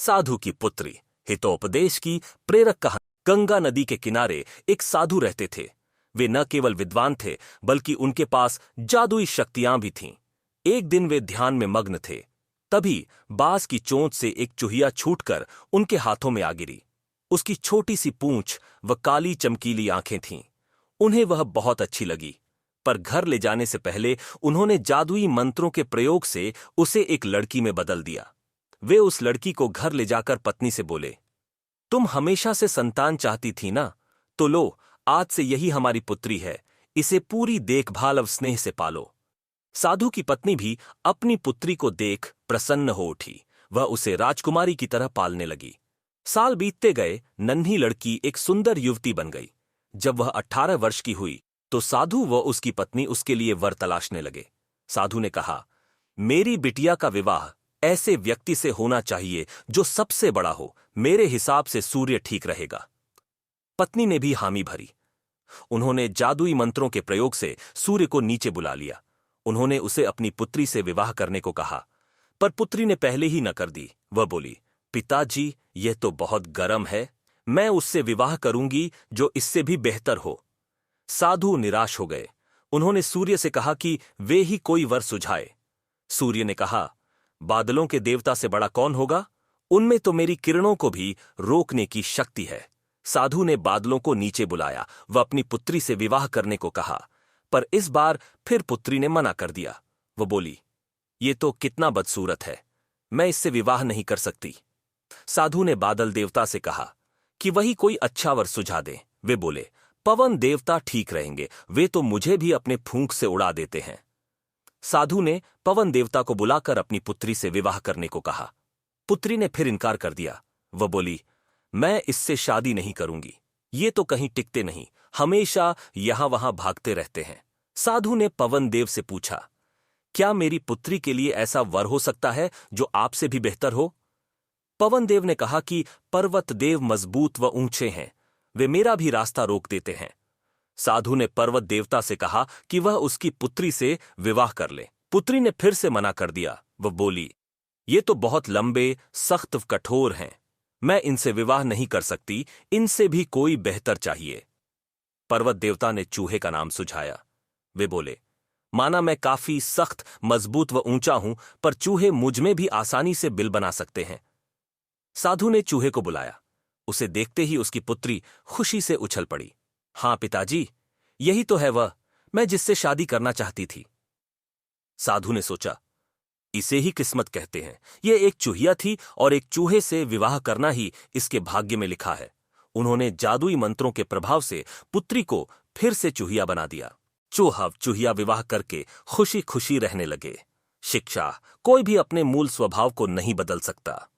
साधु की पुत्री। हितोपदेश की प्रेरक कहानी। गंगा नदी के किनारे एक साधु रहते थे। वे न केवल विद्वान थे बल्कि उनके पास जादुई शक्तियां भी थीं। एक दिन वे ध्यान में मग्न थे, तभी बांस की चोंच से एक चूहिया छूटकर उनके हाथों में आ गिरी। उसकी छोटी सी पूंछ व काली चमकीली आंखें थीं। उन्हें वह बहुत अच्छी लगी, पर घर ले जाने से पहले उन्होंने जादुई मंत्रों के प्रयोग से उसे एक लड़की में बदल दिया। वे उस लड़की को घर ले जाकर पत्नी से बोले, तुम हमेशा से संतान चाहती थी ना, तो लो, आज से यही हमारी पुत्री है। इसे पूरी देखभाल और स्नेह से पालो। साधु की पत्नी भी अपनी पुत्री को देख प्रसन्न हो उठी। वह उसे राजकुमारी की तरह पालने लगी। साल बीतते गए, नन्ही लड़की एक सुंदर युवती बन गई। जब वह 18 वर्ष की हुई तो साधु व उसकी पत्नी उसके लिए वर तलाशने लगे। साधु ने कहा, मेरी बिटिया का विवाह ऐसे व्यक्ति से होना चाहिए जो सबसे बड़ा हो। मेरे हिसाब से सूर्य ठीक रहेगा। पत्नी ने भी हामी भरी। उन्होंने जादुई मंत्रों के प्रयोग से सूर्य को नीचे बुला लिया। उन्होंने उसे अपनी पुत्री से विवाह करने को कहा, पर पुत्री ने पहले ही न कर दी। वह बोली, पिताजी, यह तो बहुत गर्म है। मैं उससे विवाह करूंगी जो इससे भी बेहतर हो। साधु निराश हो गए। उन्होंने सूर्य से कहा कि वे ही कोई वर सुझाए। सूर्य ने कहा, बादलों के देवता से बड़ा कौन होगा? उनमें तो मेरी किरणों को भी रोकने की शक्ति है। साधु ने बादलों को नीचे बुलाया व अपनी पुत्री से विवाह करने को कहा, पर इस बार फिर पुत्री ने मना कर दिया। वह बोली, ये तो कितना बदसूरत है, मैं इससे विवाह नहीं कर सकती। साधु ने बादल देवता से कहा कि वही कोई अच्छा वर सुझा दें। वे बोले, पवन देवता ठीक रहेंगे, वे तो मुझे भी अपने फूंक से उड़ा देते हैं। साधु ने पवन देवता को बुलाकर अपनी पुत्री से विवाह करने को कहा। पुत्री ने फिर इनकार कर दिया। वह बोली, मैं इससे शादी नहीं करूंगी। ये तो कहीं टिकते नहीं, हमेशा यहां वहां भागते रहते हैं। साधु ने पवन देव से पूछा, क्या मेरी पुत्री के लिए ऐसा वर हो सकता है जो आपसे भी बेहतर हो? पवन देव ने कहा कि पर्वत देव मजबूत व ऊंचे हैं, वे मेरा भी रास्ता रोक देते हैं। साधु ने पर्वत देवता से कहा कि वह उसकी पुत्री से विवाह कर ले। पुत्री ने फिर से मना कर दिया। वह बोली, ये तो बहुत लंबे, सख्त, कठोर हैं, मैं इनसे विवाह नहीं कर सकती। इनसे भी कोई बेहतर चाहिए। पर्वत देवता ने चूहे का नाम सुझाया। वे बोले, माना मैं काफी सख्त, मजबूत व ऊंचा हूं, पर चूहे मुझ में भी आसानी से बिल बना सकते हैं। साधु ने चूहे को बुलाया। उसे देखते ही उसकी पुत्री खुशी से उछल पड़ी। हाँ पिताजी, यही तो है वह, मैं जिससे शादी करना चाहती थी। साधु ने सोचा, इसे ही किस्मत कहते हैं। यह एक चूहिया थी और एक चूहे से विवाह करना ही इसके भाग्य में लिखा है। उन्होंने जादुई मंत्रों के प्रभाव से पुत्री को फिर से चूहिया बना दिया। चूहा चूहिया विवाह करके खुशी खुशी रहने लगे। शिक्षा, कोई भी अपने मूल स्वभाव को नहीं बदल सकता।